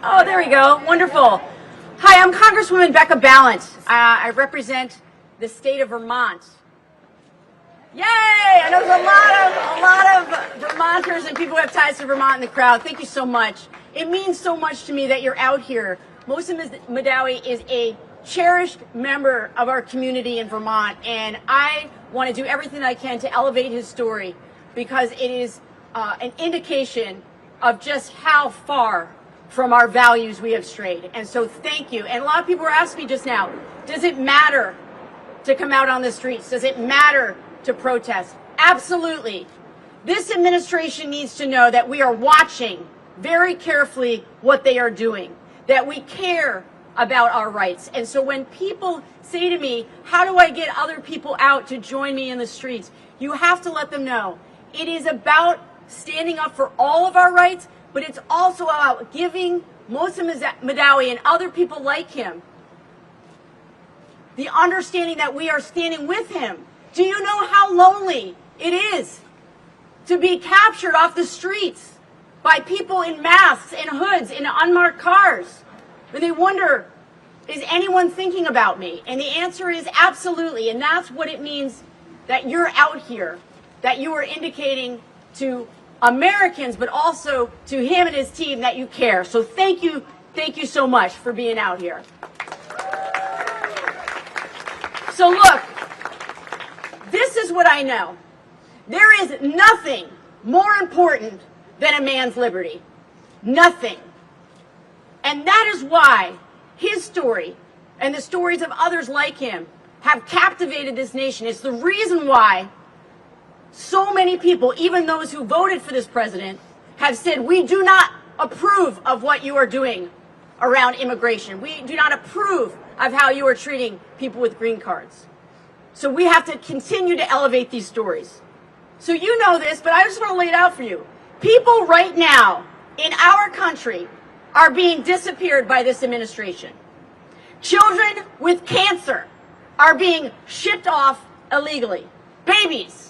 Oh, there we go. Wonderful. Hi, I'm Congresswoman Becca Balint. I represent the state of Vermont. Yay! I know there's a lot of Vermonters and people who have ties to Vermont in the crowd. Thank you so much. It means so much to me that you're out here. Mohsen Mahdawi is a cherished member of our community in Vermont, and I want to do everything I can to elevate his story because it is an indication of just how far from our values we have strayed. And so thank you. And a lot of people were asking me just now, does it matter to come out on the streets? Does it matter to protest? Absolutely. This administration needs to know that we are watching very carefully what they are doing, that we care about our rights. And so when people say to me, how do I get other people out to join me in the streets? You have to let them know it is about standing up for all of our rights, but it's also about giving Mohsen Mahdawi and other people like him the understanding that we are standing with him. Do you know how lonely it is to be captured off the streets by people in masks and hoods in unmarked cars? And they wonder, is anyone thinking about me? And the answer is absolutely. And that's what it means that you're out here, that you are indicating to Americans, but also to him and his team that you care. So thank you so much for being out here. So look, this is what I know. There is nothing more important than a man's liberty. Nothing. And that is why his story and the stories of others like him have captivated this nation. It's the reason why so many people, even those who voted for this president, have said, we do not approve of what you are doing around immigration. We do not approve of how you are treating people with green cards. So we have to continue to elevate these stories. So you know this, but I just want to lay it out for you. People right now in our country are being disappeared by this administration. Children with cancer are being shipped off illegally. Babies.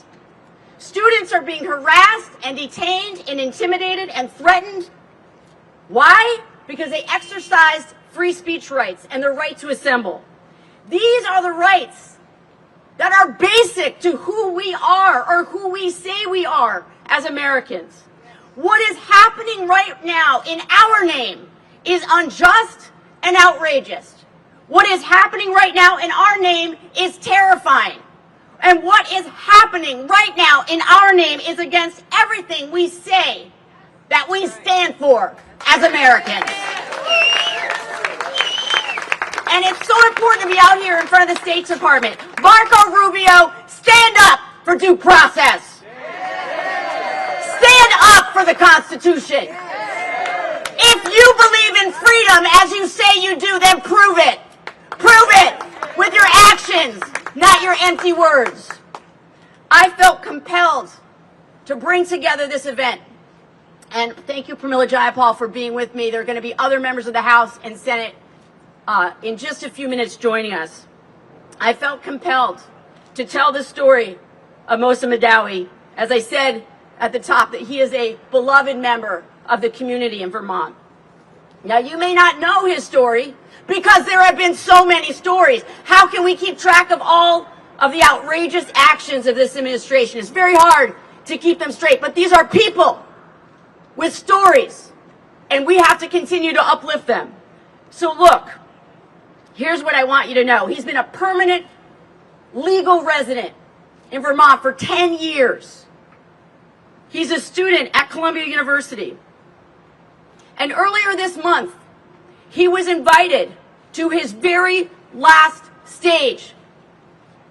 Students are being harassed and detained and intimidated and threatened. Why? Because they exercised free speech rights and the right to assemble. These are the rights that are basic to who we are or who we say we are as Americans. What is happening right now in our name is unjust and outrageous. What is happening right now in our name is terrifying. And what is happening right now in our name is against everything we say that we stand for as Americans. And it's so important to be out here in front of the State Department. Marco Rubio, stand up for due process. Stand up for the Constitution. If you believe in freedom as you say you do, then prove it. Prove it with your actions, not your empty words. I felt compelled to bring together this event. And thank you, Pramila Jayapal, for being with me. There are going to be other members of the House and Senate in just a few minutes joining us. I felt compelled to tell the story of Mohsen Mahdawi. As I said at the top, that he is a beloved member of the community in Vermont. Now, you may not know his story because there have been so many stories. How can we keep track of all of the outrageous actions of this administration? It's very hard to keep them straight, but these are people with stories, and we have to continue to uplift them. So look, here's what I want you to know. He's been a permanent legal resident in Vermont for 10 years. He's a student at Columbia University. And earlier this month, he was invited to his very last stage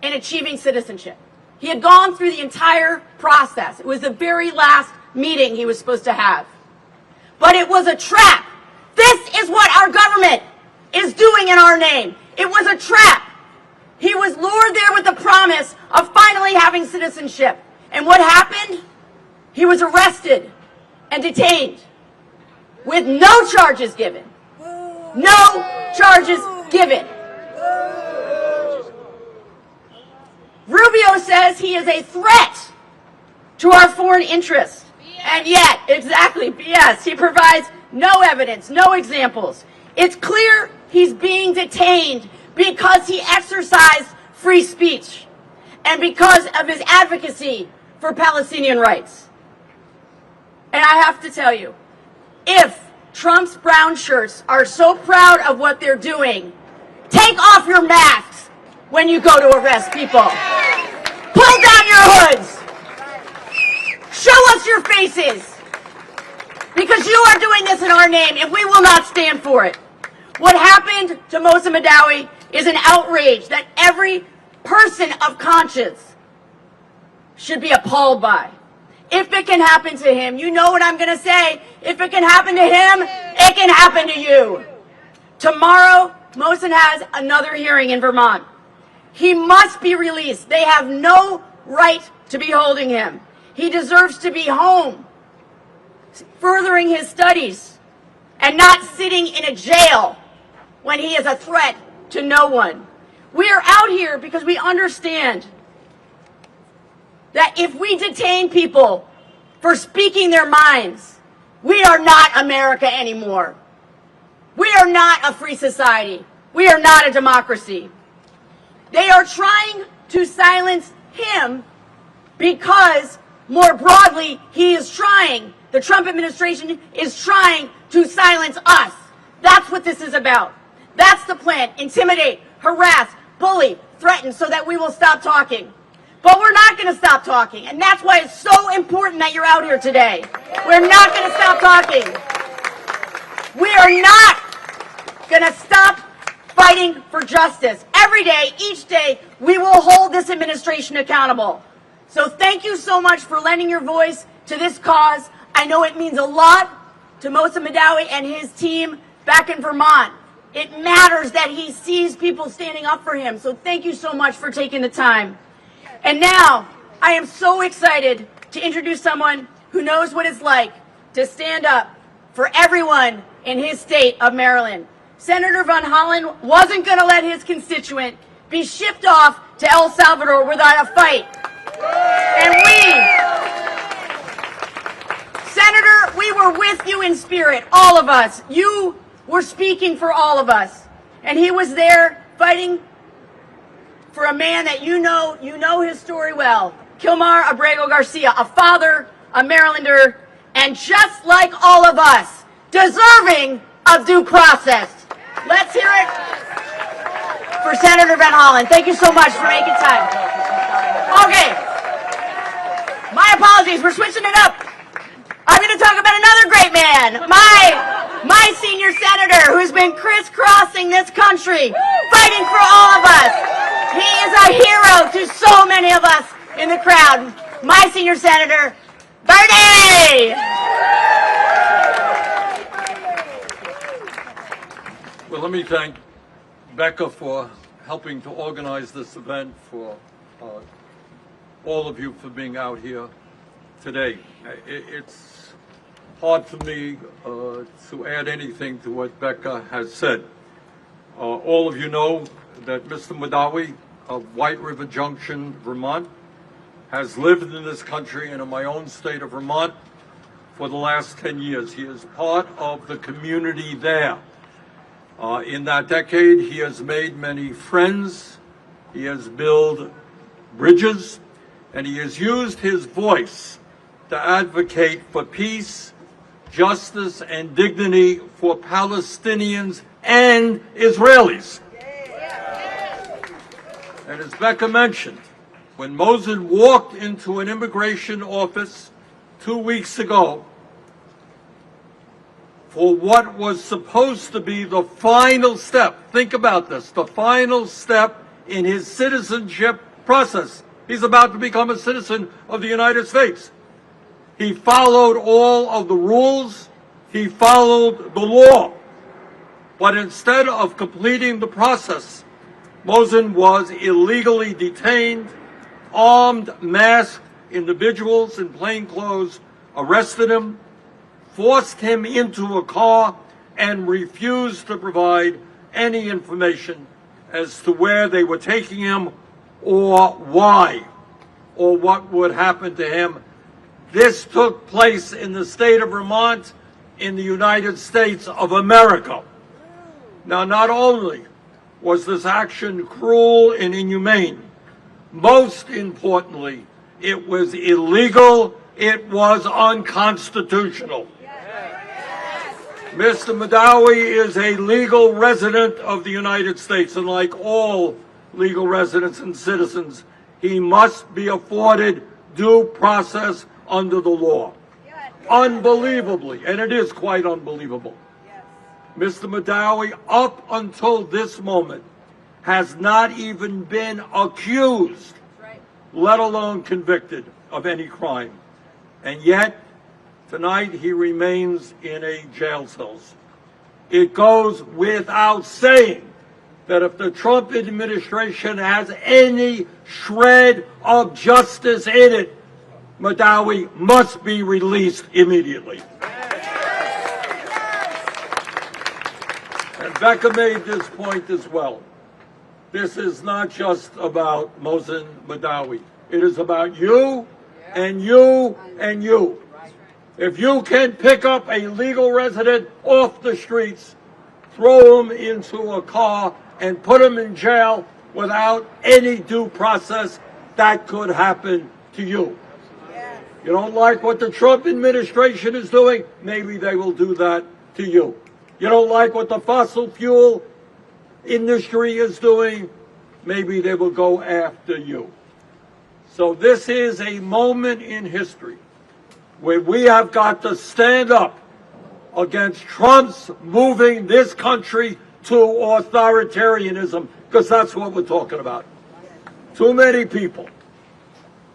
in achieving citizenship. He had gone through the entire process. It was the very last meeting he was supposed to have. But it was a trap. This is what our government is doing in our name. It was a trap. He was lured there with the promise of finally having citizenship. And what happened? He was arrested and detained with no charges given. No charges given. Rubio says he is a threat to our foreign interests. And yet, exactly, BS, he provides no evidence, no examples. It's clear he's being detained because he exercised free speech and because of his advocacy for Palestinian rights. And I have to tell you, if Trump's brown shirts are so proud of what they're doing, take off your masks when you go to arrest people. Pull down your hoods. Show us your faces. Because you are doing this in our name, and we will not stand for it. What happened to Mohsen Mahdawi is an outrage that every person of conscience should be appalled by. If it can happen to him, you know what I'm going to say. If it can happen to him, it can happen to you. Tomorrow, Mohsen has another hearing in Vermont. He must be released. They have no right to be holding him. He deserves to be home, furthering his studies, and not sitting in a jail when he is a threat to no one. We are out here because we understand that if we detain people for speaking their minds, we are not America anymore. We are not a free society. We are not a democracy. They are trying to silence him because, more broadly, the Trump administration is trying to silence us. That's what this is about. That's the plan. Intimidate, harass, bully, threaten so that we will stop talking. But we're not going to stop talking, and that's why it's so important that you're out here today. We're not going to stop talking. We are not going to stop fighting for justice. Every day, each day, we will hold this administration accountable. So thank you so much for lending your voice to this cause. I know it means a lot to Mohsen Mahdawi and his team back in Vermont. It matters that he sees people standing up for him. So thank you so much for taking the time. And now, I am so excited to introduce someone who knows what it's like to stand up for everyone in his state of Maryland. Senator Van Hollen wasn't going to let his constituent be shipped off to El Salvador without a fight. And Senator, we were with you in spirit, all of us. You were speaking for all of us. And he was there fighting for a man that you know his story well, Kilmar Abrego Garcia, a father, a Marylander, and just like all of us, deserving of due process. Let's hear it for Senator Van Hollen. Thank you so much for making time. Okay, my apologies, we're switching it up. I'm going to talk about another great man, my senior senator who's been crisscrossing this country, fighting for all of us. He is a hero to so many of us in the crowd. My senior senator, Bernie! Well, let me thank Becca for helping to organize this event, for all of you for being out here today. It's hard for me to add anything to what Becca has said. All of you know that Mr. Mahdawi of White River Junction, Vermont, has lived in this country and in my own state of Vermont for the last 10 years. He is part of the community there. In that decade, he has made many friends, he has built bridges, and he has used his voice to advocate for peace, justice, and dignity for Palestinians and Israelis. And as Becca mentioned, when Mohsen walked into an immigration office 2 weeks ago for what was supposed to be the final step, think about this, the final step in his citizenship process. He's about to become a citizen of the United States. He followed all of the rules, he followed the law. But instead of completing the process, Mohsen was illegally detained. Armed, masked individuals in plain clothes arrested him, forced him into a car, and refused to provide any information as to where they were taking him or why or what would happen to him. This took place in the state of Vermont in the United States of America. Now, not only was this action cruel and inhumane, most importantly, it was illegal, it was unconstitutional. Mr. Mahdawi is a legal resident of the United States, and like all legal residents and citizens, he must be afforded due process under the law. Unbelievably, and it is quite unbelievable, Mr. Mahdawi, up until this moment, has not even been accused, let alone convicted of any crime. And yet, tonight he remains in a jail cell. It goes without saying that if the Trump administration has any shred of justice in it, Mahdawi must be released immediately. And Becca made this point as well. This is not just about Mohsen Mahdawi. It is about you and you and you. If you can pick up a legal resident off the streets, throw him into a car, and put him in jail without any due process, that could happen to you. You don't like what the Trump administration is doing? Maybe they will do that to you. You don't like what the fossil fuel industry is doing? Maybe they will go after you. So this is a moment in history where we have got to stand up against Trump's moving this country to authoritarianism, because that's what we're talking about. Too many people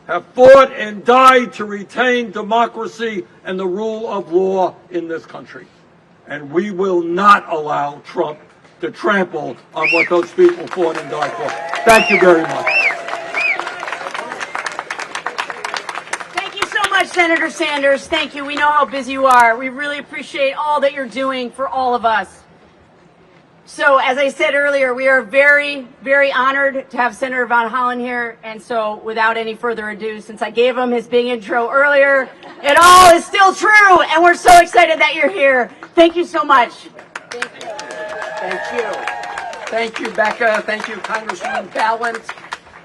have fought and died to retain democracy and the rule of law in this country. And we will not allow Trump to trample on what those people fought and died for. Thank you very much. Thank you so much, Senator Sanders. Thank you. We know how busy you are. We really appreciate all that you're doing for all of us. So, as I said earlier, we are very, very honored to have Senator Von Hollen here. And so, without any further ado, since I gave him his big intro earlier, it all is still true. And we're so excited that you're here. Thank you so much. Thank you. Thank you. Thank you, Becca. Thank you, Congresswoman Ballant.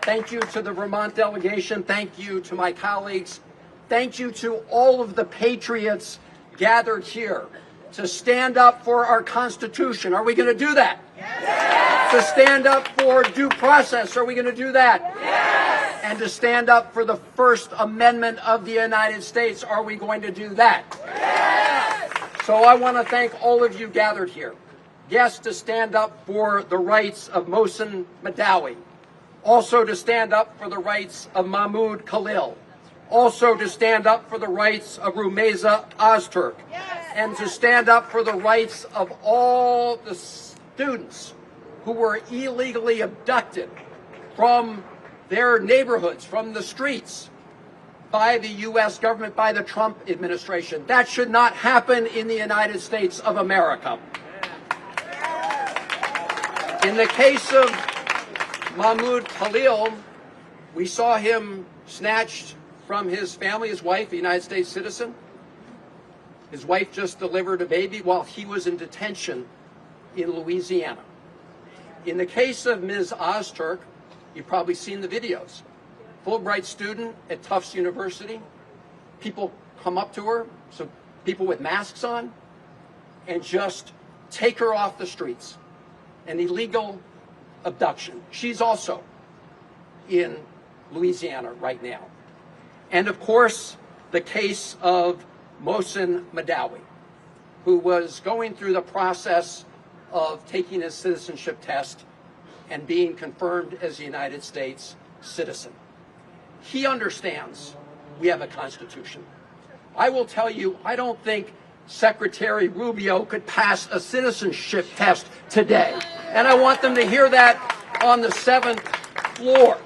Thank you to the Vermont delegation. Thank you to my colleagues. Thank you to all of the patriots gathered here to stand up for our Constitution. Are we going to do that? Yes. To stand up for due process. Are we going to do that? Yes. And to stand up for the First Amendment of the United States. Are we going to do that? Yes. So I want to thank all of you gathered here. Yes, to stand up for the rights of Mohsen Mahdawi. Also to stand up for the rights of Mahmoud Khalil. Also to stand up for the rights of Rumeza Ozturk. Yes. And to stand up for the rights of all the students who were illegally abducted from their neighborhoods, from the streets, by the U.S. government, by the Trump administration. That should not happen in the United States of America. In the case of Mahmoud Khalil, we saw him snatched from his family, his wife, a United States citizen. His wife just delivered a baby while he was in detention in Louisiana. In the case of Ms. Ozturk, you've probably seen the videos. Fulbright student at Tufts University. People come up to her, so people with masks on, and just take her off the streets. An illegal abduction. She's also in Louisiana right now. And of course, the case of Mohsen Mahdawi, who was going through the process of taking his citizenship test and being confirmed as a United States citizen. He understands we have a Constitution. I will tell you, I don't think Secretary Rubio could pass a citizenship test today. And I want them to hear that on the 7th floor.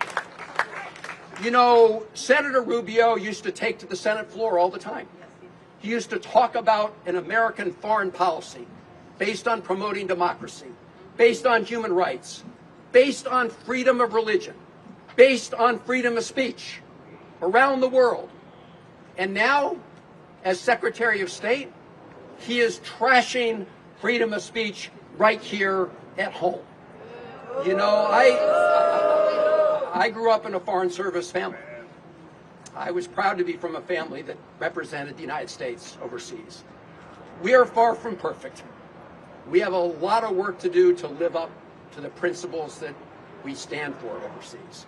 You know, Senator Rubio used to take to the Senate floor all the time. He used to talk about an American foreign policy based on promoting democracy, based on human rights, based on freedom of religion, based on freedom of speech around the world. And now, as Secretary of State, he is trashing freedom of speech right here at home. You know, I grew up in a Foreign Service family. I was proud to be from a family that represented the United States overseas. We are far from perfect. We have a lot of work to do to live up to the principles that we stand for overseas.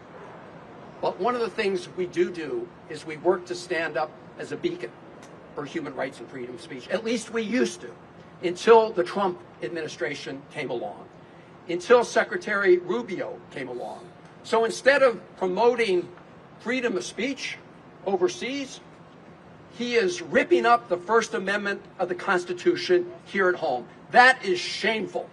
But one of the things we do is we work to stand up as a beacon for human rights and freedom of speech. At least we used to, until the Trump administration came along, until Secretary Rubio came along. So instead of promoting freedom of speech overseas, he is ripping up the First Amendment of the Constitution here at home. That is shameful.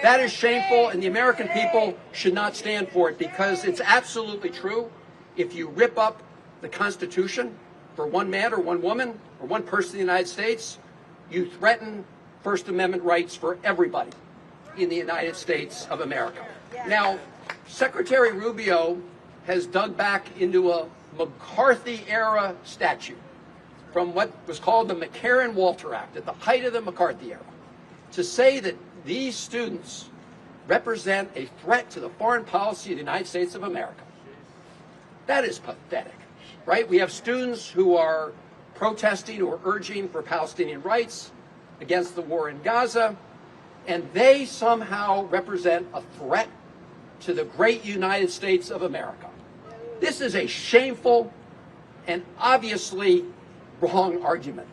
That is shameful, and the American people should not stand for it, because it's absolutely true. If you rip up the Constitution for one man or one woman or one person in the United States, you threaten First Amendment rights for everybody in the United States of America. Now, Secretary Rubio has dug back into a McCarthy-era statute from what was called the McCarran-Walter Act at the height of the McCarthy era, to say that these students represent a threat to the foreign policy of the United States of America. That is pathetic, right? We have students who are protesting or urging for Palestinian rights against the war in Gaza, and they somehow represent a threat to the great United States of America. This is a shameful and obviously wrong argument.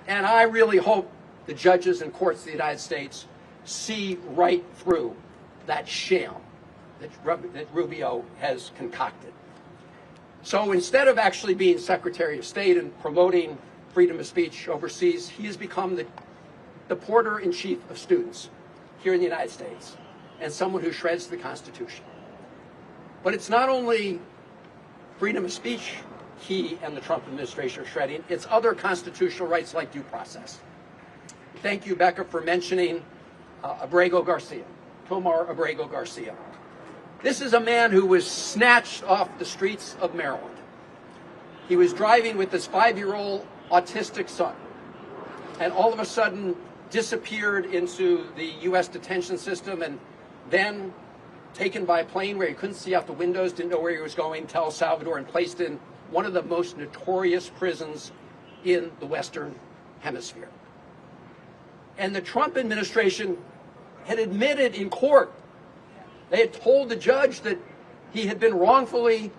And I really hope the judges and courts of the United States see right through that sham that Rubio has concocted. So instead of actually being Secretary of State and promoting freedom of speech overseas, he has become the porter-in-chief of students here in the United States, and someone who shreds the Constitution. But it's not only freedom of speech he and the Trump administration are shredding, it's other constitutional rights like due process. Thank you, Becca, for mentioning Abrego Garcia, Tomar Abrego Garcia. This is a man who was snatched off the streets of Maryland. He was driving with his 5-year-old autistic son, and all of a sudden disappeared into the U.S. detention system, and then taken by a plane where he couldn't see out the windows, didn't know where he was going, to El Salvador, and placed in one of the most notorious prisons in the Western Hemisphere. And the Trump administration had admitted in court, they had told the judge that he had been wrongfully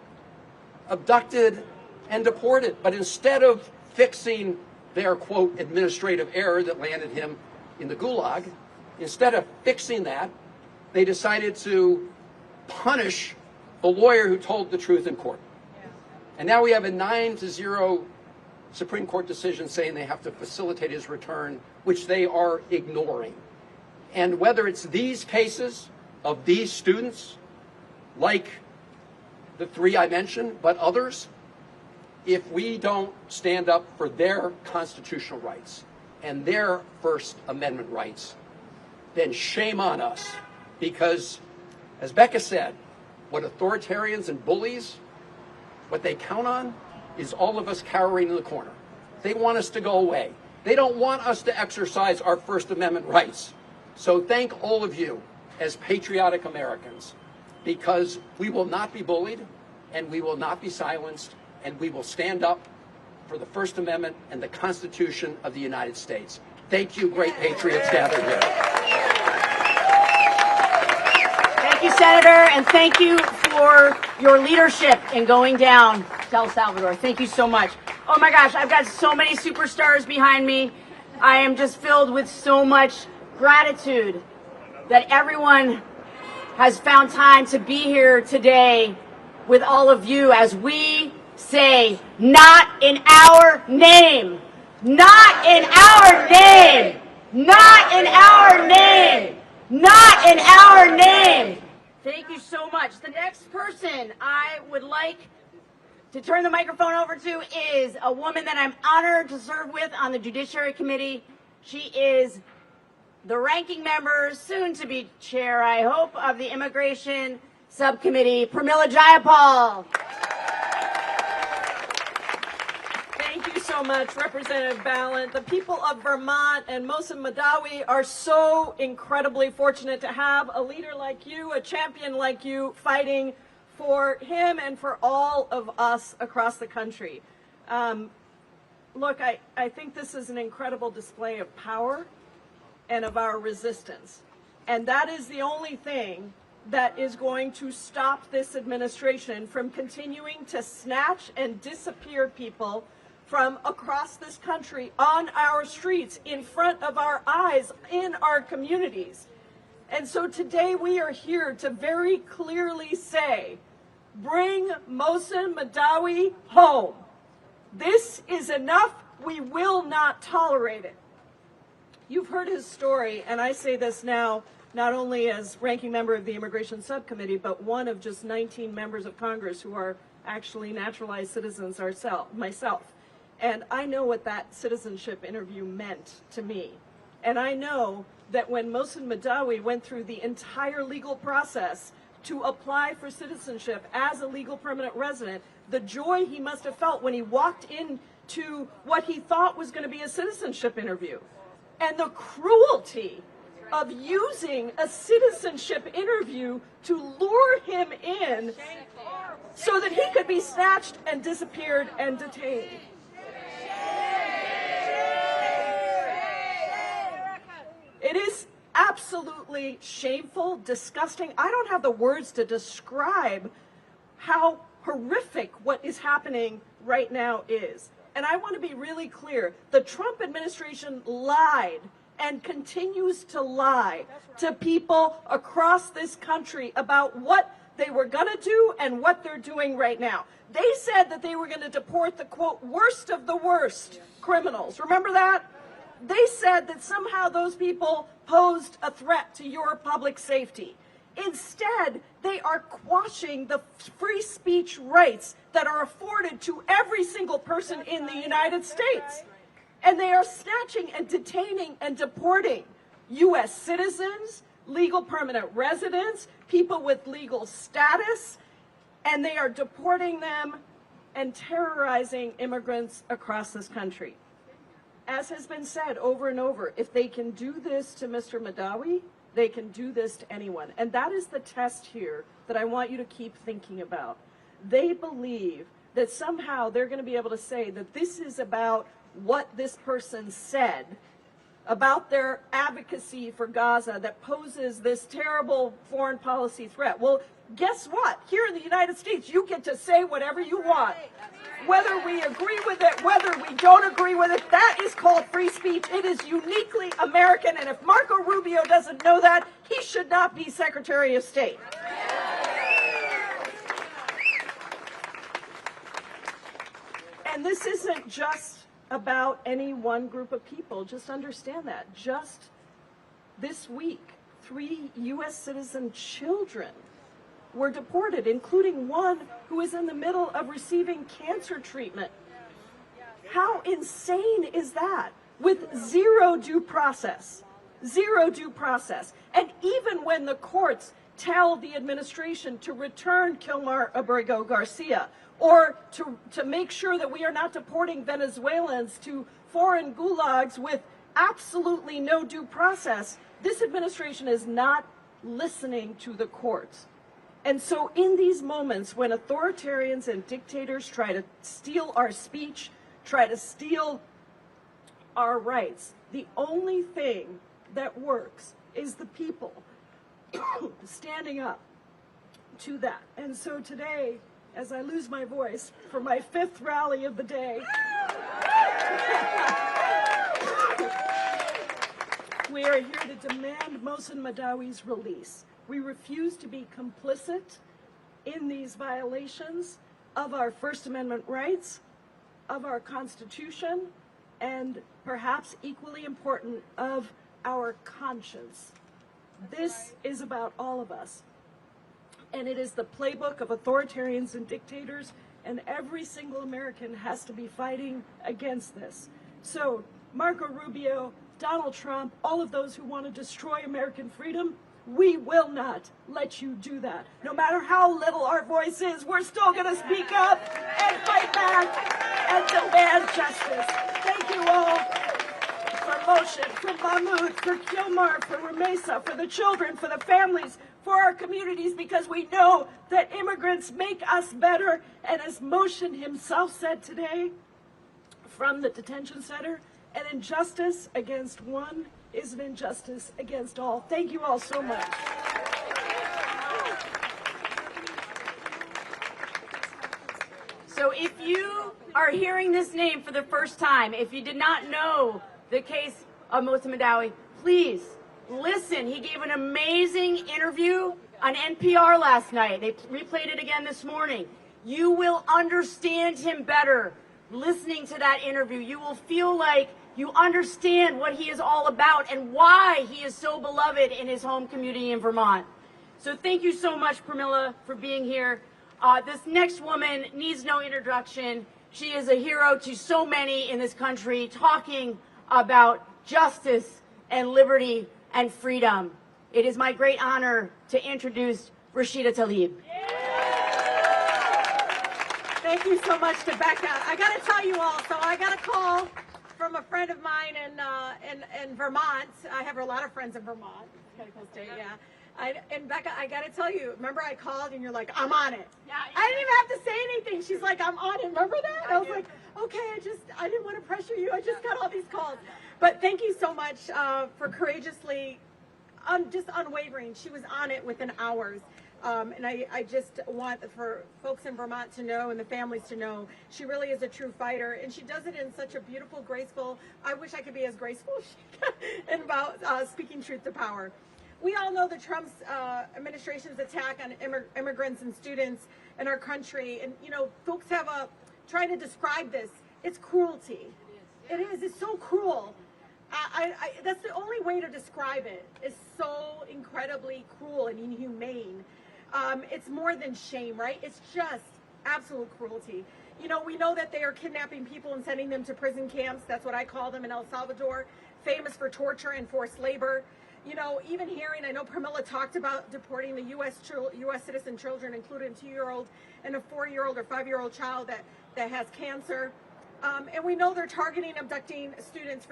abducted and deported. But instead of fixing their, quote, administrative error that landed him in the gulag, instead of fixing that, they decided to punish the lawyer who told the truth in court. And now we have a 9-0 Supreme Court decision saying they have to facilitate his return, which they are ignoring. And whether it's these cases of these students, like the 3 I mentioned, but others, if we don't stand up for their constitutional rights and their First Amendment rights, then shame on us. Because, as Becca said, what authoritarians and bullies, what they count on is all of us cowering in the corner. They want us to go away. They don't want us to exercise our First Amendment rights. So thank all of you as patriotic Americans, because we will not be bullied and we will not be silenced, and we will stand up for the First Amendment and the Constitution of the United States. Thank you, great patriots gathered here. Thank you, Senator, and thank you for your leadership in going down to El Salvador. Thank you so much. Oh my gosh, I've got so many superstars behind me. I am just filled with so much gratitude that everyone has found time to be here today with all of you as we say, not in our name, not in our name, not in our name, not in our name. Thank you so much. The next person I would like to turn the microphone over to is a woman that I'm honored to serve with on the Judiciary Committee. She is the ranking member, soon to be chair, I hope, of the Immigration Subcommittee, Pramila Jayapal. Thank you so so much, Representative Balint. The people of Vermont and Mohsen Mahdawi are so incredibly fortunate to have a leader like you, a champion like you, fighting for him and for all of us across the country. Look, I think this is an incredible display of power and of our resistance. And that is the only thing that is going to stop this administration from continuing to snatch and disappear people from across this country, on our streets, in front of our eyes, in our communities. And so today we are here to very clearly say, bring Mohsen Mahdawi home. This is enough. We will not tolerate it. You've heard his story, and I say this now not only as ranking member of the Immigration Subcommittee, but one of just 19 members of Congress who are actually naturalized citizens myself. And I know what that citizenship interview meant to me. And I know that when Mohsen Mahdawi went through the entire legal process to apply for citizenship as a legal permanent resident, the joy he must have felt when he walked into what he thought was going to be a citizenship interview, and the cruelty of using a citizenship interview to lure him in so that he could be snatched and disappeared and detained. It is absolutely shameful, disgusting. I don't have the words to describe how horrific what is happening right now is. And I want to be really clear. The Trump administration lied and continues to lie to people across this country about what they were going to do and what they're doing right now. They said that they were going to deport the, quote, worst of the worst criminals. Remember that? They said that somehow those people posed a threat to your public safety. Instead, they are quashing the free speech rights that are afforded to every single person in the United States. And they are snatching and detaining and deporting U.S. citizens, legal permanent residents, people with legal status, and they are deporting them and terrorizing immigrants across this country. As has been said over and over, if they can do this to Mr. Mahdawi, they can do this to anyone. And that is the test here that I want you to keep thinking about. They believe that somehow they're going to be able to say that this is about what this person said about their advocacy for Gaza that poses this terrible foreign policy threat. Well, guess what? Here in the United States, you get to say whatever you want. Whether we agree with it, whether we don't agree with it, that is called free speech. It is uniquely American, and if Marco Rubio doesn't know that, he should not be Secretary of State. And this isn't just about any one group of people. Just understand that. Just this week, 3 U.S. citizen children were deported, including one who is in the middle of receiving cancer treatment. How insane is that? With zero due process. Zero due process. And even when the courts tell the administration to return Kilmar Abrego Garcia, or to make sure that we are not deporting Venezuelans to foreign gulags with absolutely no due process, this administration is not listening to the courts. And so in these moments when authoritarians and dictators try to steal our speech, try to steal our rights, the only thing that works is the people standing up to that. And so today, as I lose my voice for my 5th rally of the day, we are here to demand Mohsen Mahdawi's release. We refuse to be complicit in these violations of our First Amendment rights, of our Constitution, and perhaps equally important, of our conscience. This is about all of us. And it is the playbook of authoritarians and dictators, and every single American has to be fighting against this. So, Marco Rubio, Donald Trump, all of those who want to destroy American freedom, We will not let you do that. No matter how little our voice is, we're still going to speak up and fight back and demand justice. Thank you all for Mohsen, for Mahmoud, for Kilmar, for Ramesa, for the children, for the families, for our communities, because we know that immigrants make us better. And as Mohsen himself said today from the detention center, an injustice against one is an injustice against all. Thank you all so much. So if you are hearing this name for the first time, if you did not know the case of Mohsen Mahdawi, please listen. He gave an amazing interview on NPR last night. They replayed it again this morning. You will understand him better listening to that interview. You will feel like you understand what he is all about and why he is so beloved in his home community in Vermont. So thank you so much, Pramila, for being here. This next woman needs no introduction. She is a hero to so many in this country, talking about justice and liberty and freedom. It is my great honor to introduce Rashida Tlaib. Thank you so much to Becca. I got to tell you all, so I got a call from a friend of mine in Vermont. I have a lot of friends in Vermont. It's kind of cool state, yeah. And Becca, I got to tell you, remember I called and you're like, I'm on it. Yeah, I didn't even have to say anything. She's like, I'm on it. Remember that? I was like, okay, I didn't want to pressure you. I just got all these calls. But thank you so much for courageously, just unwavering. She was on it within hours. And I just want for folks in Vermont to know and the families to know she really is a true fighter, and she does it in such a beautiful, graceful, I wish I could be as graceful and about speaking truth to power. We all know the Trump's administration's attack on immigrants and students in our country, and you know, folks have trying to describe this. It's cruelty. It is. It's so cruel. That's the only way to describe it. It's so incredibly cruel and inhumane. It's more than shame, right? It's just absolute cruelty. You know, we know that they are kidnapping people and sending them to prison camps. That's what I call them in El Salvador, famous for torture and forced labor. You know, even hearing, I know Pramila talked about deporting the U.S. citizen children, including a 2-year-old and a 4-year-old or 5-year-old child that has cancer. And we know they're targeting, abducting students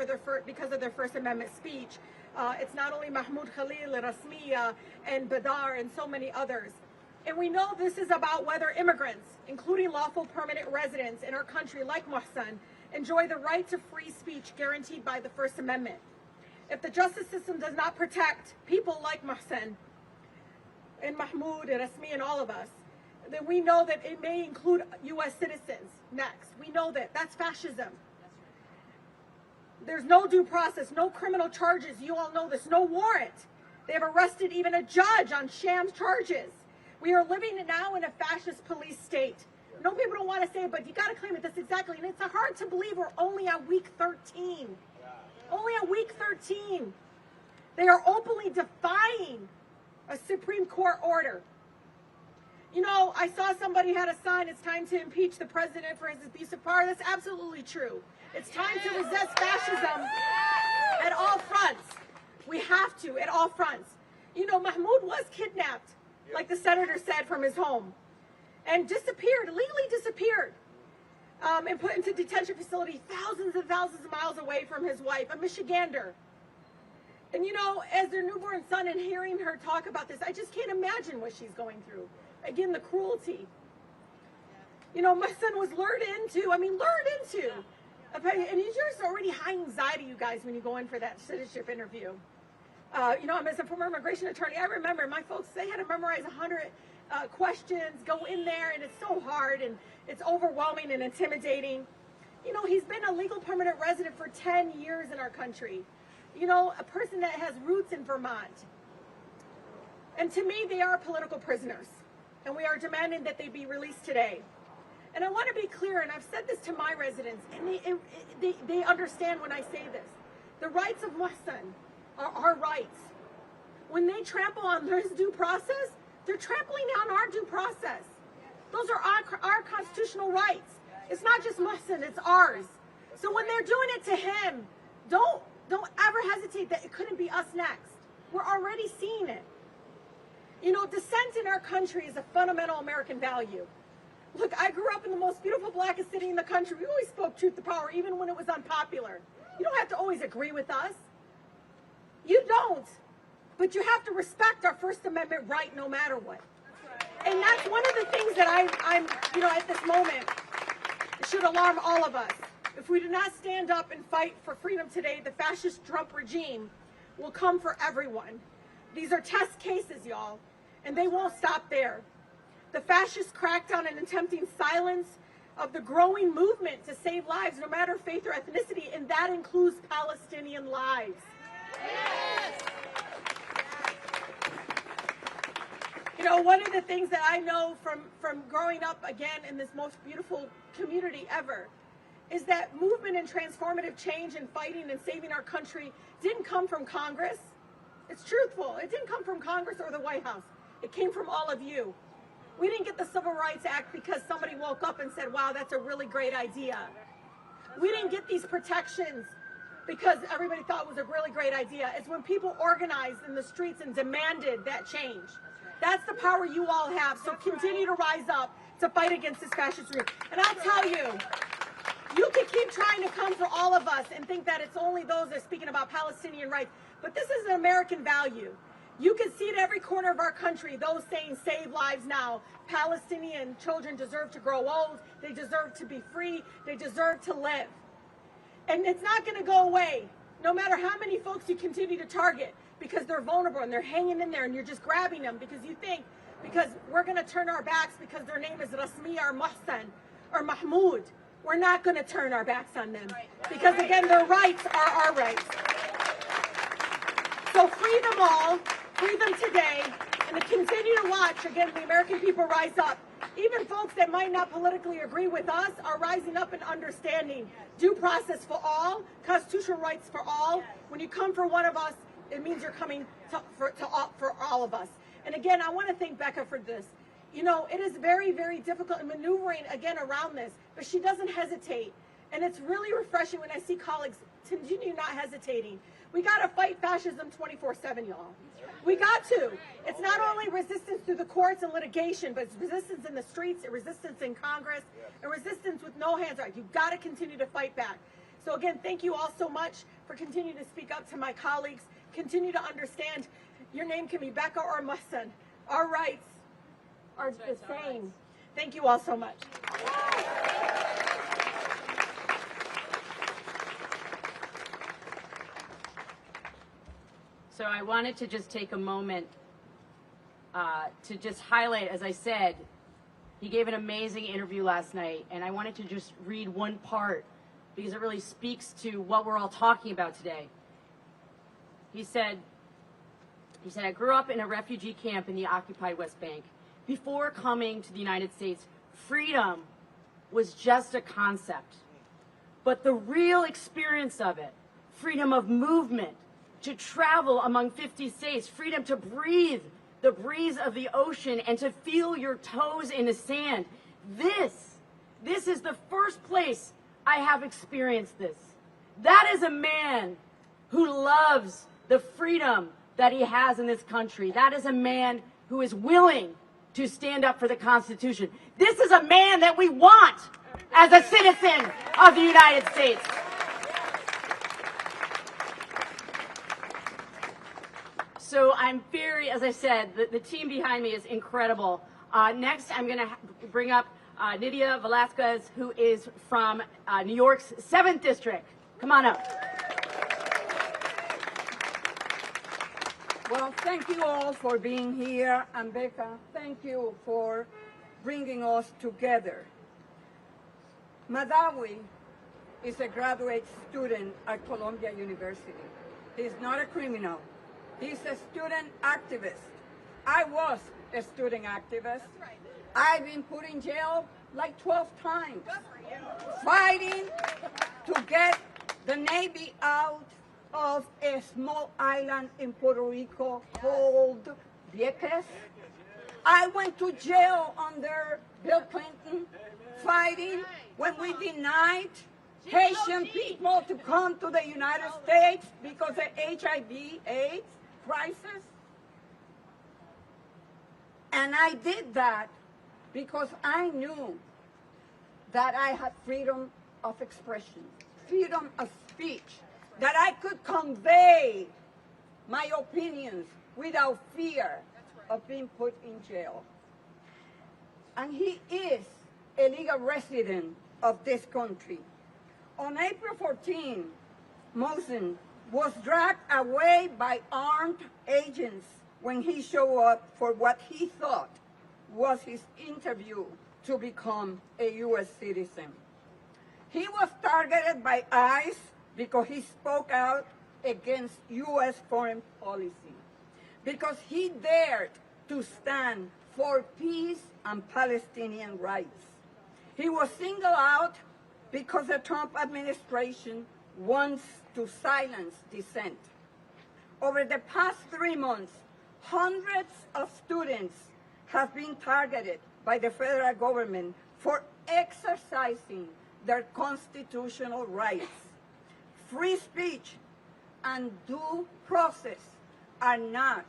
because of their First Amendment speech. It's not only Mahmoud Khalil, Rasmiya, and Badar, and so many others. And we know this is about whether immigrants, including lawful permanent residents in our country like Mohsen, enjoy the right to free speech guaranteed by the First Amendment. If the justice system does not protect people like Mohsen and Mahmoud and Rasmiya and all of us, then we know that it may include U.S. citizens next. We know that. That's fascism. There's no due process, no criminal charges. You all know this. No warrant. They have arrested even a judge on sham charges. We are living now in a fascist police state. No, people don't want to say it, but you got to claim it. That's exactly. And it's hard to believe we're only at week 13. Only at week 13. They are openly defying a Supreme Court order. You know, I saw somebody had a sign, it's time to impeach the president for his abuse of power. That's absolutely true. It's time to resist fascism at all fronts. We have to, at all fronts. You know, Mahmoud was kidnapped, like the senator said, from his home, and disappeared, legally disappeared, and put into detention facility thousands and thousands of miles away from his wife, a Michigander. And you know, as their newborn son, and hearing her talk about this, I just can't imagine what she's going through. Again, the cruelty. You know, my son was lured into, and he's just already high anxiety, you guys, when you go in for that citizenship interview. You know, as a former immigration attorney, I remember my folks, they had to memorize 100 questions, go in there, and it's so hard, and it's overwhelming and intimidating. You know, he's been a legal permanent resident for 10 years in our country. You know, a person that has roots in Vermont. And to me, they are political prisoners. And we are demanding that they be released today. And I want to be clear, and I've said this to my residents, and they understand when I say this. The rights of Mohsen are our rights. When they trample on their due process, they're trampling on our due process. Those are our constitutional rights. It's not just Mohsen, it's ours. So when they're doing it to him, don't ever hesitate that it couldn't be us next. We're already seeing it. You know, dissent in our country is a fundamental American value. Look, I grew up in the most beautiful, blackest city in the country. We always spoke truth to power, even when it was unpopular. You don't have to always agree with us. You don't. But you have to respect our First Amendment right no matter what. And that's one of the things that I'm, you know, at this moment, it should alarm all of us. If we do not stand up and fight for freedom today, the fascist Trump regime will come for everyone. These are test cases, y'all, and they won't stop there. The fascist crackdown and attempting silence of the growing movement to save lives, no matter faith or ethnicity, and that includes Palestinian lives. Yes. You know, one of the things that I know from growing up again in this most beautiful community ever is that movement and transformative change and fighting and saving our country didn't come from Congress. It's truthful. It didn't come from Congress or the White House. It came from all of you. We didn't get the Civil Rights Act because somebody woke up and said, wow, that's a really great idea. We didn't get these protections because everybody thought it was a really great idea. It's when people organized in the streets and demanded that change. That's the power you all have. So continue to rise up to fight against this fascist regime. And I'll tell you, you can keep trying to come for all of us and think that it's only those that are speaking about Palestinian rights, but this is an American value. You can see at every corner of our country those saying save lives now. Palestinian children deserve to grow old. They deserve to be free. They deserve to live. And it's not going to go away, no matter how many folks you continue to target, because they're vulnerable and they're hanging in there and you're just grabbing them because you think, because we're going to turn our backs because their name is Rasmi or Mohsen or Mahmoud. We're not going to turn our backs on them because, again, their rights are our rights. So free them all, free them today, and to continue to watch, again, the American people rise up. Even folks that might not politically agree with us are rising up and understanding due process for all, constitutional rights for all. When you come for one of us, it means you're coming for all of us. And again, I want to thank Becca for this. You know, it is very, very difficult in maneuvering, again, around this, but she doesn't hesitate. And it's really refreshing when I see colleagues continue not hesitating. We got to fight fascism 24/7, y'all. We got to. It's not only resistance through the courts and litigation, but it's resistance in the streets, and resistance in Congress, and resistance with no hands out. You've got to continue to fight back. So again, thank you all so much for continuing to speak up to my colleagues. Continue to understand your name can be Becca or Mohsen. Our rights are the same. Thank you all so much. So I wanted to just take a moment to just highlight, as I said, he gave an amazing interview last night, and I wanted to just read one part because it really speaks to what we're all talking about today. He said, I grew up in a refugee camp in the occupied West Bank. Before coming to the United States, freedom was just a concept. But the real experience of it, freedom of movement, to travel among 50 states, freedom to breathe the breeze of the ocean and to feel your toes in the sand. This is the first place I have experienced this. That is a man who loves the freedom that he has in this country. That is a man who is willing to stand up for the Constitution. This is a man that we want as a citizen of the United States. So I'm very, as I said, the team behind me is incredible. Next, I'm going to bring up Nydia Velasquez, who is from New York's 7th District. Come on up. Well, thank you all for being here, and Becca, thank you for bringing us together. Mahdawi is a graduate student at Columbia University. He's not a criminal. He's a student activist. I was a student activist. I've been put in jail like 12 times, fighting to get the Navy out of a small island in Puerto Rico called Vieques. I went to jail under Bill Clinton, fighting when we denied Haitian people to come to the United States because of HIV/AIDS crisis. And I did that because I knew that I had freedom of expression, freedom of speech, that I could convey my opinions without fear of being put in jail. And he is a legal resident of this country. On April 14, Mohsen was dragged away by armed agents when he showed up for what he thought was his interview to become a U.S. citizen. He was targeted by ICE because he spoke out against U.S. foreign policy, because he dared to stand for peace and Palestinian rights. He was singled out because the Trump administration wants to silence dissent. Over the past 3 months, hundreds of students have been targeted by the federal government for exercising their constitutional rights. Free speech and due process are not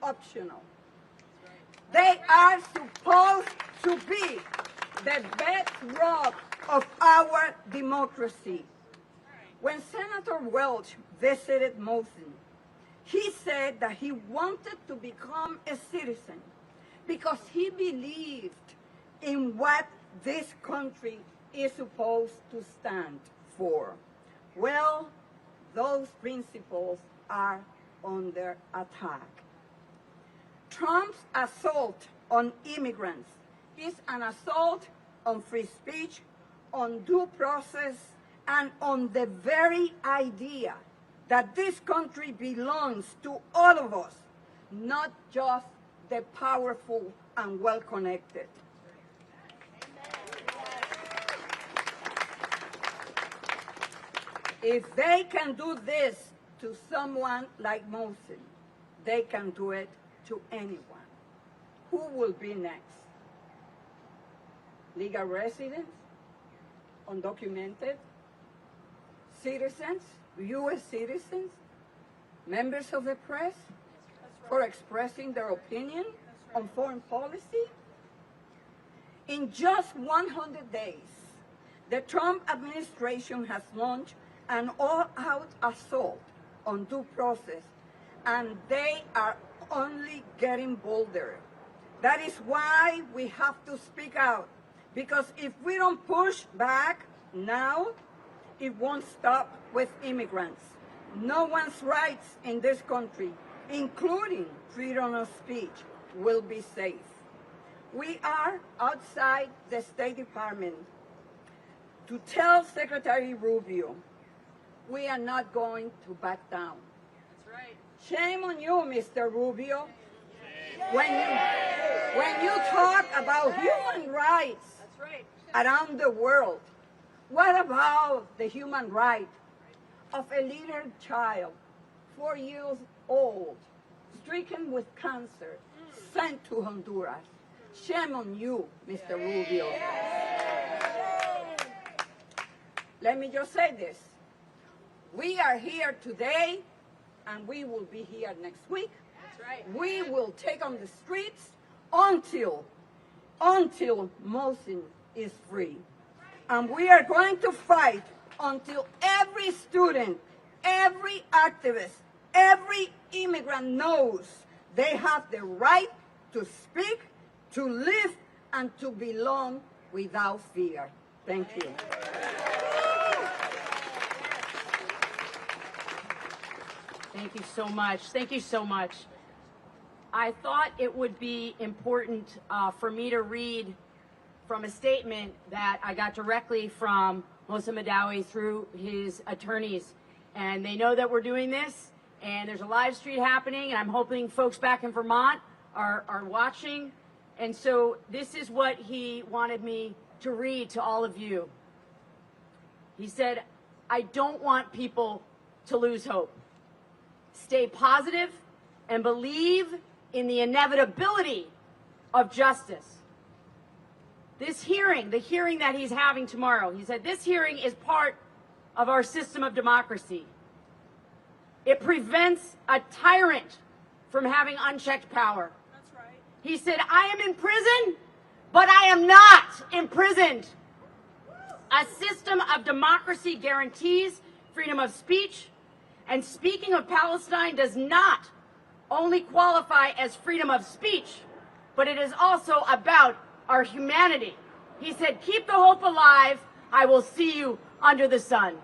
optional. They are supposed to be the bedrock of our democracy. When Senator Welch visited Mohsen, he said that he wanted to become a citizen because he believed in what this country is supposed to stand for. Well, those principles are under attack. Trump's assault on immigrants is an assault on free speech, on due process, and on the very idea that this country belongs to all of us, not just the powerful and well-connected. If they can do this to someone like Mohsen, they can do it to anyone. Who will be next? Legal residents? Undocumented? Citizens? U.S. citizens? Members of the press? For expressing their opinion on foreign policy? In just 100 days, the Trump administration has launched an all-out assault on due process, and they are only getting bolder. That is why we have to speak out, because if we don't push back now, it won't stop with immigrants. No one's rights in this country, including freedom of speech, will be safe. We are outside the State Department to tell Secretary Rubio, we are not going to back down. That's right. Shame on you, Mr. Rubio. When you talk about human rights around the world, what about the human right of a little child, 4 years old, stricken with cancer, sent to Honduras? Shame on you, Mr. Rubio. Let me just say this. We are here today, and we will be here next week. That's right. We will take on the streets until Mohsen is free. And we are going to fight until every student, every activist, every immigrant knows they have the right to speak, to live, and to belong without fear. Thank you. Thank you so much. Thank you so much. I thought it would be important for me to read from a statement that I got directly from Mohsen Mahdawi through his attorneys. And they know that we're doing this, and there's a live stream happening, and I'm hoping folks back in Vermont are watching. And so this is what he wanted me to read to all of you. He said, I don't want people to lose hope. Stay positive and believe in the inevitability of justice. This hearing, the hearing that he's having tomorrow, he said, this hearing is part of our system of democracy. It prevents a tyrant from having unchecked power. That's right. He said, I am in prison, but I am not imprisoned. A system of democracy guarantees freedom of speech, and speaking of Palestine does not only qualify as freedom of speech, but it is also about our humanity. He said, keep the hope alive. I will see you under the sun.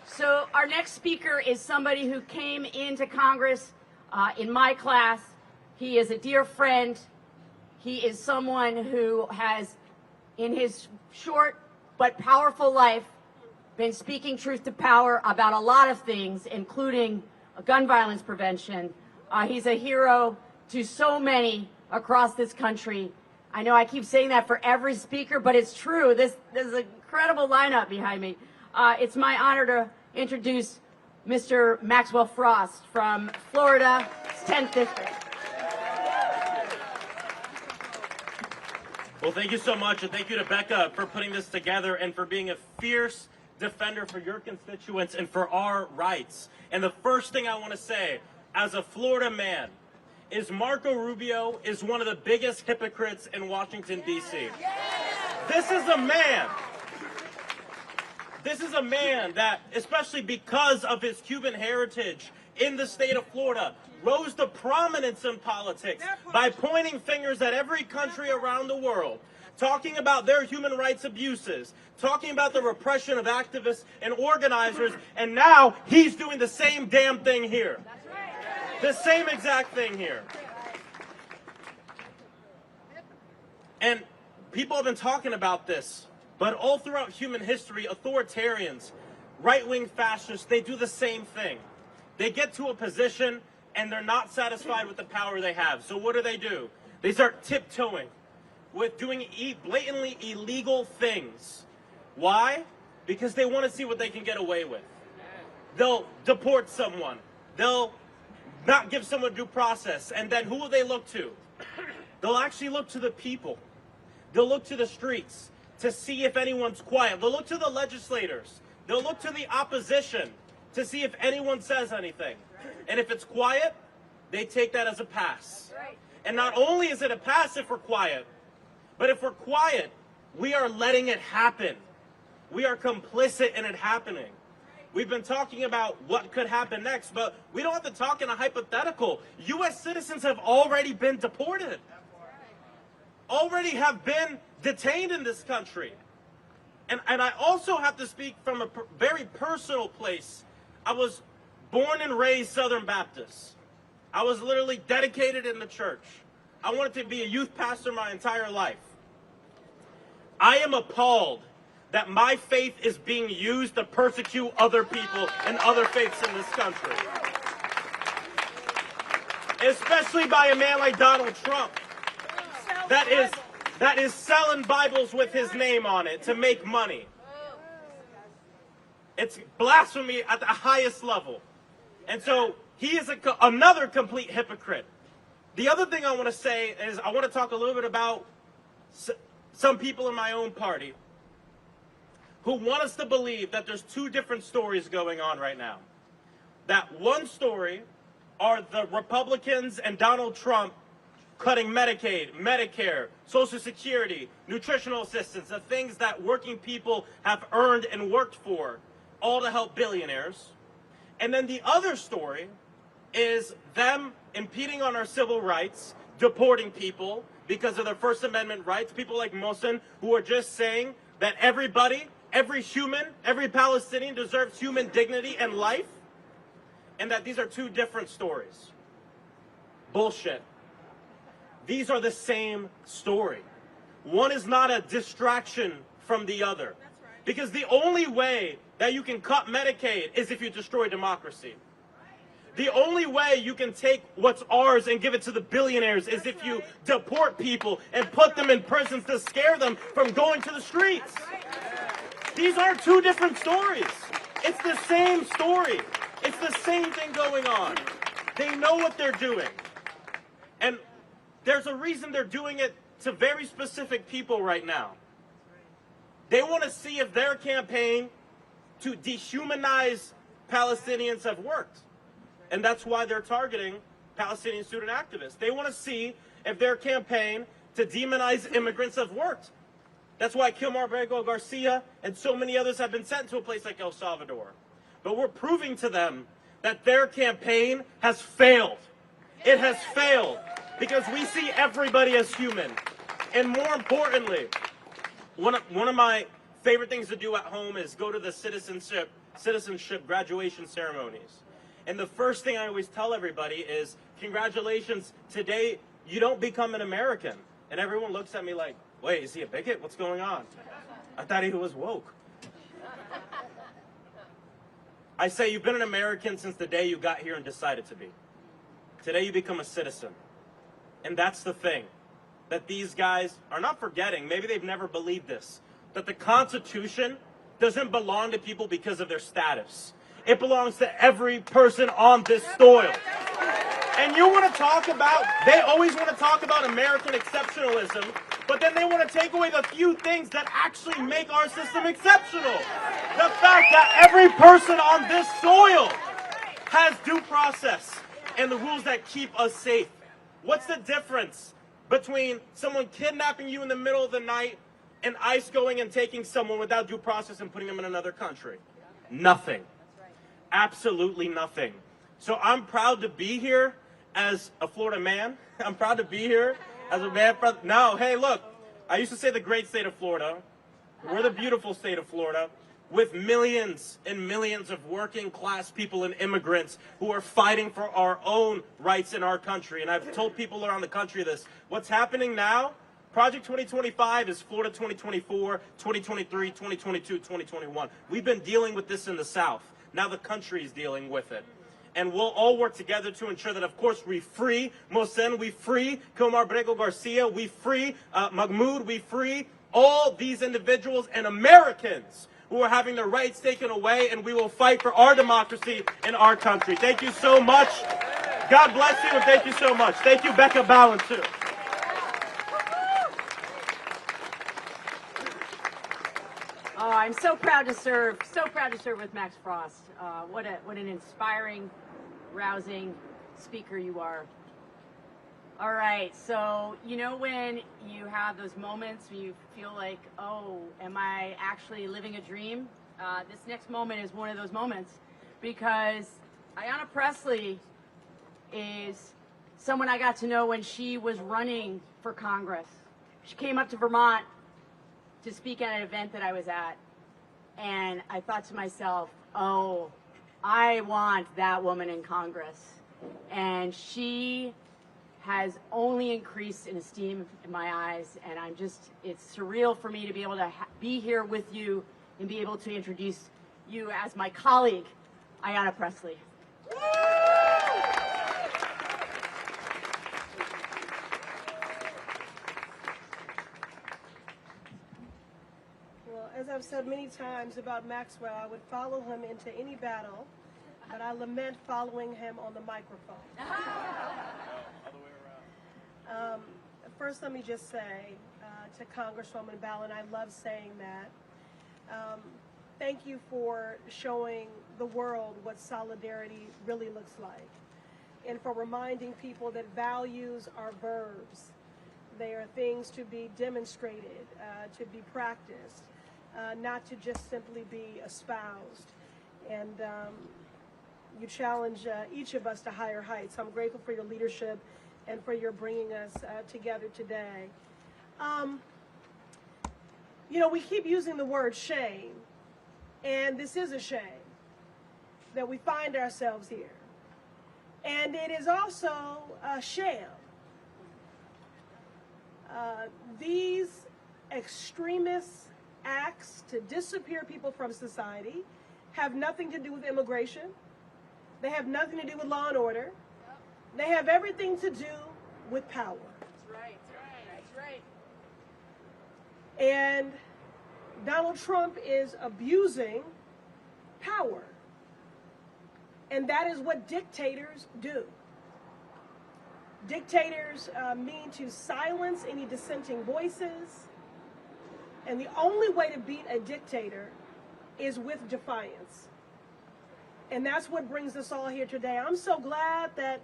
So our next speaker is somebody who came into Congress in my class. He is a dear friend. He is someone who has, in his short but powerful life, been speaking truth to power about a lot of things, including gun violence prevention. He's a hero to so many across this country. I know I keep saying that for every speaker, but it's true. This is an incredible lineup behind me. It's my honor to introduce Mr. Maxwell Frost from Florida's 10th District. Well, thank you so much, and thank you to Becca for putting this together and for being a fierce defender for your constituents and for our rights. And the first thing I want to say, as a Florida man, is Marco Rubio is one of the biggest hypocrites in Washington, D.C. This is a man that, especially because of his Cuban heritage in the state of Florida, rose to prominence in politics by pointing fingers at every country around the world, talking about their human rights abuses, talking about the repression of activists and organizers, and now he's doing the same damn thing here. The same exact thing here. And people have been talking about this, but all throughout human history, authoritarians, right-wing fascists, they do the same thing. They get to a position and they're not satisfied with the power they have. So what do? They start tiptoeing with doing blatantly illegal things. Why? Because they want to see what they can get away with. They'll deport someone. They'll not give someone due process. And then who will they look to? They'll actually look to the people. They'll look to the streets to see if anyone's quiet. They'll look to the legislators. They'll look to the opposition to see if anyone says anything. And if it's quiet, they take that as a pass. And not only is it a pass if we're quiet, but if we're quiet, we are letting it happen. We are complicit in it happening. We've been talking about what could happen next, but we don't have to talk in a hypothetical. U.S. citizens have already been deported. Already have been detained in this country. And I also have to speak from a very personal place. I was born and raised Southern Baptist. I was literally dedicated in the church. I wanted to be a youth pastor my entire life. I am appalled that my faith is being used to persecute other people and other faiths in this country. Especially by a man like Donald Trump. That is selling Bibles with his name on it to make money. It's blasphemy at the highest level. And so he is another complete hypocrite. The other thing I want to say is I want to talk a little bit about some people in my own party who want us to believe that there's two different stories going on right now. That one story are the Republicans and Donald Trump cutting Medicaid, Medicare, Social Security, nutritional assistance, the things that working people have earned and worked for, all to help billionaires. And then the other story is them impeding on our civil rights, deporting people because of their First Amendment rights, people like Mohsen, who are just saying that everybody, every human, every Palestinian deserves human dignity and life, and that these are two different stories. Bullshit. These are the same story. One is not a distraction from the other. Because the only way that you can cut Medicaid is if you destroy democracy. The only way you can take what's ours and give it to the billionaires is if you deport people and put them in prisons to scare them from going to the streets. These are two different stories. It's the same story. It's the same thing going on. They know what they're doing. And there's a reason they're doing it to very specific people right now. They want to see if their campaign to dehumanize Palestinians have worked. And that's why they're targeting Palestinian student activists. They want to see if their campaign to demonize immigrants have worked. That's why Kilmar Brego Garcia and so many others have been sent to a place like El Salvador. But we're proving to them that their campaign has failed. It has failed because we see everybody as human. And more importantly, one of my favorite things to do at home is go to the citizenship graduation ceremonies. And the first thing I always tell everybody is, congratulations, today you don't become an American. And everyone looks at me like, wait, is he a bigot? What's going on? I thought he was woke. I say you've been an American since the day you got here and decided to be. Today you become a citizen. And that's the thing that these guys are not forgetting. Maybe they've never believed this, that the Constitution doesn't belong to people because of their status. It belongs to every person on this soil. And you want to talk about, they always want to talk about American exceptionalism, but then they want to take away the few things that actually make our system exceptional. The fact that every person on this soil has due process and the rules that keep us safe. What's the difference between someone kidnapping you in the middle of the night and ICE going and taking someone without due process and putting them in another country? Nothing. Absolutely nothing. So I'm proud to be here as a Florida man. I'm proud to be here as a man. No, hey, look, I used to say the great state of Florida. We're the beautiful state of Florida with millions and millions of working class people and immigrants who are fighting for our own rights in our country. And I've told people around the country this. What's happening now? Project 2025 is Florida 2024, 2023, 2022, 2021. We've been dealing with this in the South. Now the country is dealing with it. And we'll all work together to ensure that, of course, we free Mohsen, we free Kilmar Brego Garcia, we free Mahmoud, we free all these individuals and Americans who are having their rights taken away, and we will fight for our democracy in our country. Thank you so much. God bless you, and thank you so much. Thank you, Becca Ballin, too. Oh, I'm so proud to serve with Max Frost. What an inspiring, rousing speaker you are. All right, so you know when you have those moments where you feel like, oh, am I actually living a dream? This next moment is one of those moments, because Ayanna Pressley is someone I got to know when she was running for Congress. She came up to Vermont to speak at an event that I was at, and I thought to myself, oh, I want that woman in Congress. And she has only increased in esteem in my eyes, and it's surreal for me to be able to be here with you and be able to introduce you as my colleague, Ayanna Pressley. As I've said many times about Maxwell, I would follow him into any battle, but I lament following him on the microphone. First, let me just say to Congresswoman Ballin, I love saying that. Thank you for showing the world what solidarity really looks like, and for reminding people that values are verbs. They are things to be demonstrated, to be practiced. Not to just simply be espoused. And you challenge each of us to higher heights. I'm grateful for your leadership and for your bringing us together today. You know, we keep using the word shame, and this is a shame that we find ourselves here. And it is also a sham. These extremists acts to disappear people from society have nothing to do with immigration. They have nothing to do with law and order. They have everything to do with power. That's right. That's right. And Donald Trump is abusing power. And that is what dictators do. Dictators mean to silence any dissenting voices. And the only way to beat a dictator is with defiance. And that's what brings us all here today. I'm so glad that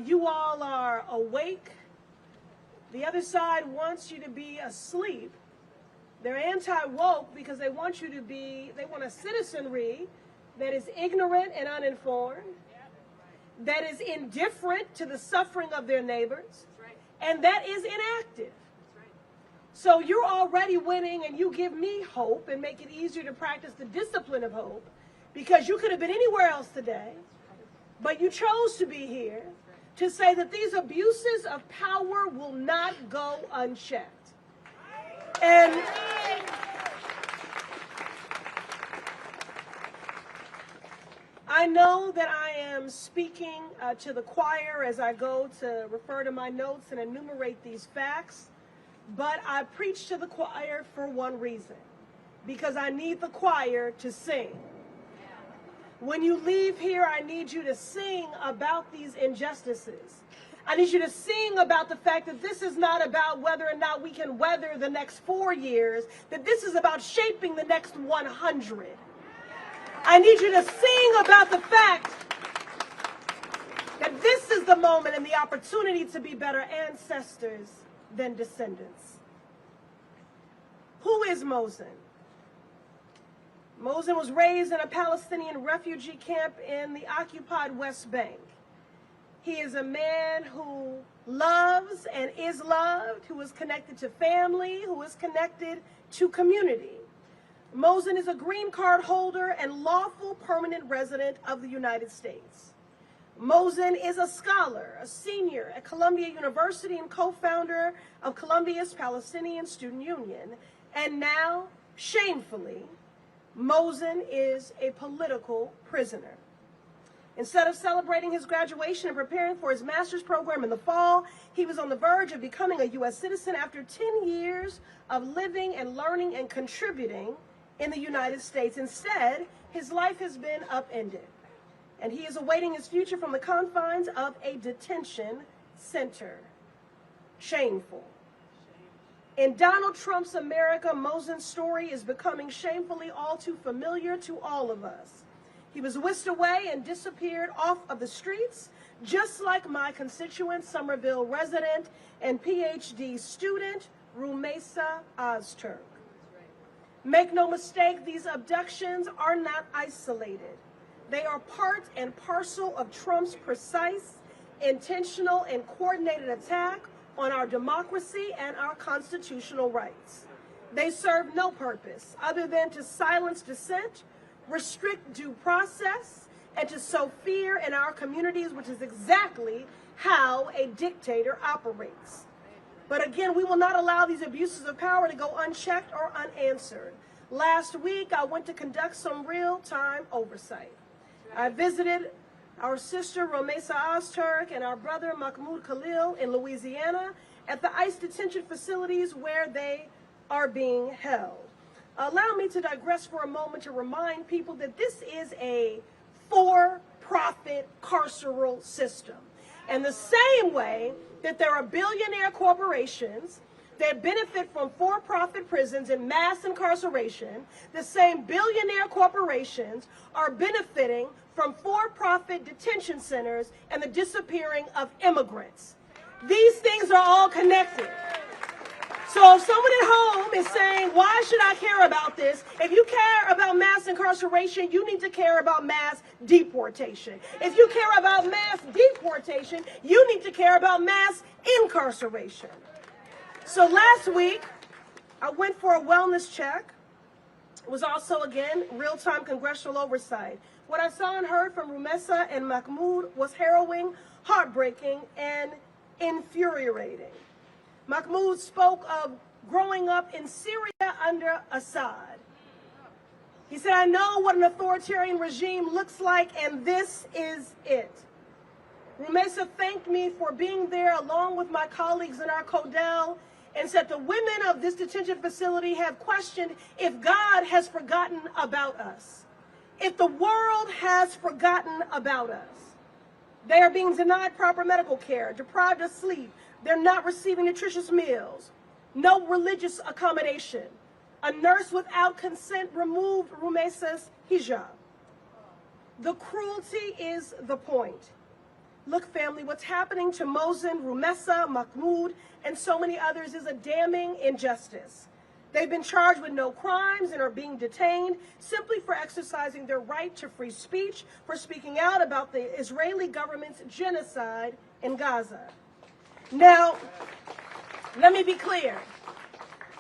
you all are awake. The other side wants you to be asleep. They're anti-woke because they want a citizenry that is ignorant and uninformed, that is indifferent to the suffering of their neighbors, and that is inactive. So you're already winning, and you give me hope and make it easier to practice the discipline of hope, because you could have been anywhere else today, but you chose to be here to say that these abuses of power will not go unchecked. And I know that I am speaking to the choir as I go to refer to my notes and enumerate these facts, but I preach to the choir for one reason, because I need the choir to sing. When you leave here, I need you to sing about these injustices. I need you to sing about the fact that this is not about whether or not we can weather the next 4 years, that this is about shaping the next 100. I need you to sing about the fact that this is the moment and the opportunity to be better ancestors than descendants. Who is Mohsen? Mohsen was raised in a Palestinian refugee camp in the occupied West Bank. He is a man who loves and is loved, who is connected to family, who is connected to community. Mohsen is a green card holder and lawful permanent resident of the United States. Mohsen is a scholar, a senior at Columbia University and co-founder of Columbia's Palestinian Student Union. And now, shamefully, Mohsen is a political prisoner. Instead of celebrating his graduation and preparing for his master's program in the fall, he was on the verge of becoming a U.S. citizen after 10 years of living and learning and contributing in the United States. Instead, his life has been upended, and he is awaiting his future from the confines of a detention center. Shameful. In Donald Trump's America, Mohsen's story is becoming shamefully all too familiar to all of us. He was whisked away and disappeared off of the streets, just like my constituent, Somerville resident and PhD student, Rumesa Ozturk. Make no mistake, these abductions are not isolated. They are part and parcel of Trump's precise, intentional, and coordinated attack on our democracy and our constitutional rights. They serve no purpose other than to silence dissent, restrict due process, and to sow fear in our communities, which is exactly how a dictator operates. But again, we will not allow these abuses of power to go unchecked or unanswered. Last week, I went to conduct some real-time oversight. I visited our sister Rumesa Ozturk and our brother Mahmoud Khalil in Louisiana at the ICE detention facilities where they are being held. Allow me to digress for a moment to remind people that this is a for-profit carceral system. And the same way that there are billionaire corporations that benefit from for-profit prisons and mass incarceration, the same billionaire corporations are benefiting from for-profit detention centers and the disappearing of immigrants. These things are all connected. So if someone at home is saying, why should I care about this? If you care about mass incarceration, you need to care about mass deportation. If you care about mass deportation, you need to care about mass incarceration. So last week, I went for a wellness check. It was also, again, real-time congressional oversight. What I saw and heard from Rumesa and Mahmoud was harrowing, heartbreaking, and infuriating. Mahmoud spoke of growing up in Syria under Assad. He said, I know what an authoritarian regime looks like, and this is it. Rumesa thanked me for being there along with my colleagues in our Codel, and said the women of this detention facility have questioned if God has forgotten about us, if the world has forgotten about us. They are being denied proper medical care, deprived of sleep. They're not receiving nutritious meals, no religious accommodation. A nurse without consent removed Rumesa's hijab. The cruelty is the point. Look, family, what's happening to Mohsen, Rumesa, Mahmoud, and so many others is a damning injustice. They've been charged with no crimes and are being detained simply for exercising their right to free speech, for speaking out about the Israeli government's genocide in Gaza. Now, let me be clear.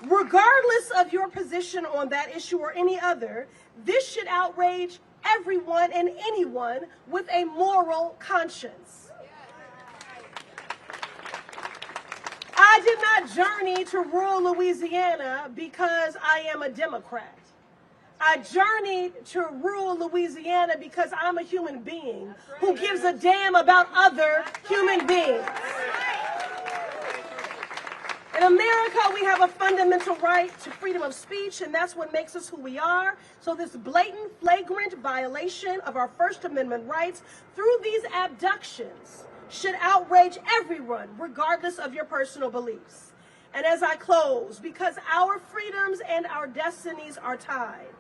Regardless of your position on that issue or any other, this should outrage everyone and anyone with a moral conscience. I did not journey to rural Louisiana because I am a Democrat. I journeyed to rural Louisiana because I'm a human being who gives a damn about other human beings. In America, we have a fundamental right to freedom of speech, and that's what makes us who we are. So this blatant, flagrant violation of our First Amendment rights through these abductions should outrage everyone, regardless of your personal beliefs. And as I close, because our freedoms and our destinies are tied,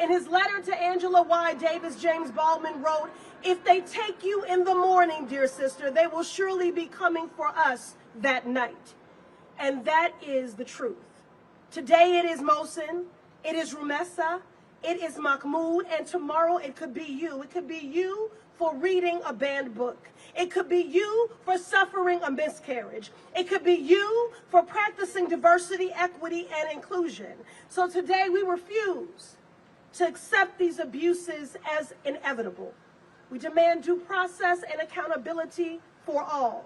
in his letter to Angela Y. Davis, James Baldwin wrote, "If they take you in the morning, dear sister, they will surely be coming for us that night." And that is the truth. Today it is Mohsen, it is Rumesa, it is Mahmoud, and tomorrow it could be you. It could be you for reading a banned book. It could be you for suffering a miscarriage. It could be you for practicing diversity, equity, and inclusion. So today we refuse to accept these abuses as inevitable. We demand due process and accountability for all.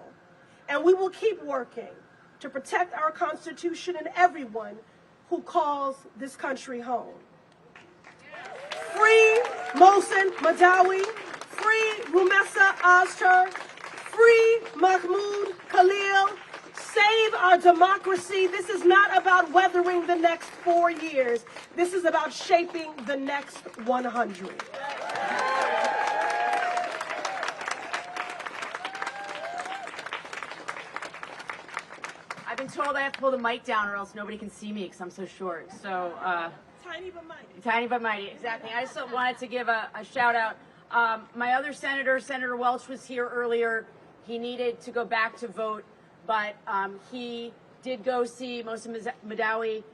And we will keep working to protect our Constitution and everyone who calls this country home. Free Mohsen Mahdawi, free Rumesa Aztar, free Mahmoud Khalil, save our democracy. This is not about weathering the next 4 years. This is about shaping the next 100. I've been told I have to pull the mic down or else nobody can see me because I'm so short. So, Tiny but mighty. tiny but mighty, exactly. I just wanted to give a shout out. My other senator, Senator Welch, was here earlier. He needed to go back to vote, but he did go see Mohsen Mahdawi,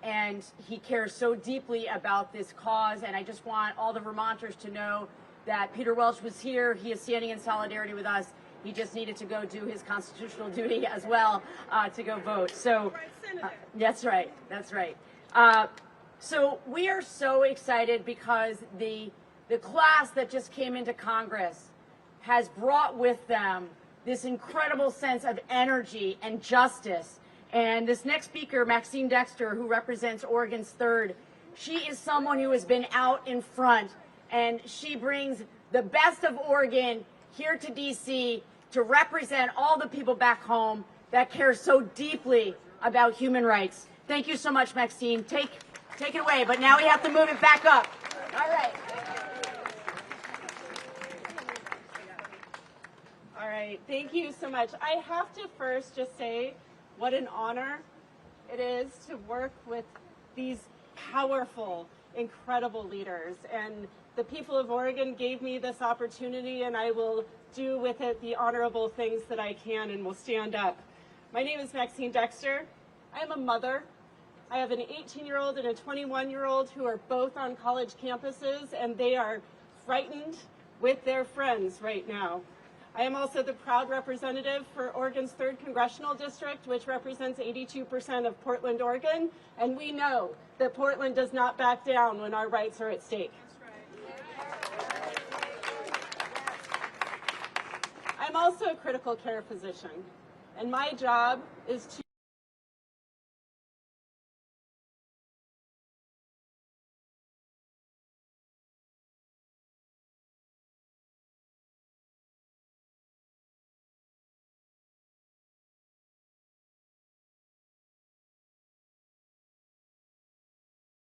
and he cares so deeply about this cause. And I just want all the Vermonters to know that Peter Welch was here. He is standing in solidarity with us. He just needed to go do his constitutional duty as well to go vote. So that's right. That's right. So we are so excited because the class that just came into Congress has brought with them this incredible sense of energy and justice. And this next speaker, Maxine Dexter, who represents Oregon's 3rd, she is someone who has been out in front, and she brings the best of Oregon here to D.C. to represent all the people back home that care so deeply about human rights. Thank you so much, Maxine. Take it away, but now we have to move it back up. All right. All right, thank you so much. I have to first just say what an honor it is to work with these powerful, incredible leaders. And the people of Oregon gave me this opportunity, and I will do with it the honorable things that I can and will stand up. My name is Maxine Dexter. I am a mother. I have an 18-year-old and a 21-year-old who are both on college campuses, and they are frightened with their friends right now. I am also the proud representative for Oregon's 3rd Congressional District, which represents 82% of Portland, Oregon, and we know that Portland does not back down when our rights are at stake. I'm also a critical care physician, and my job is to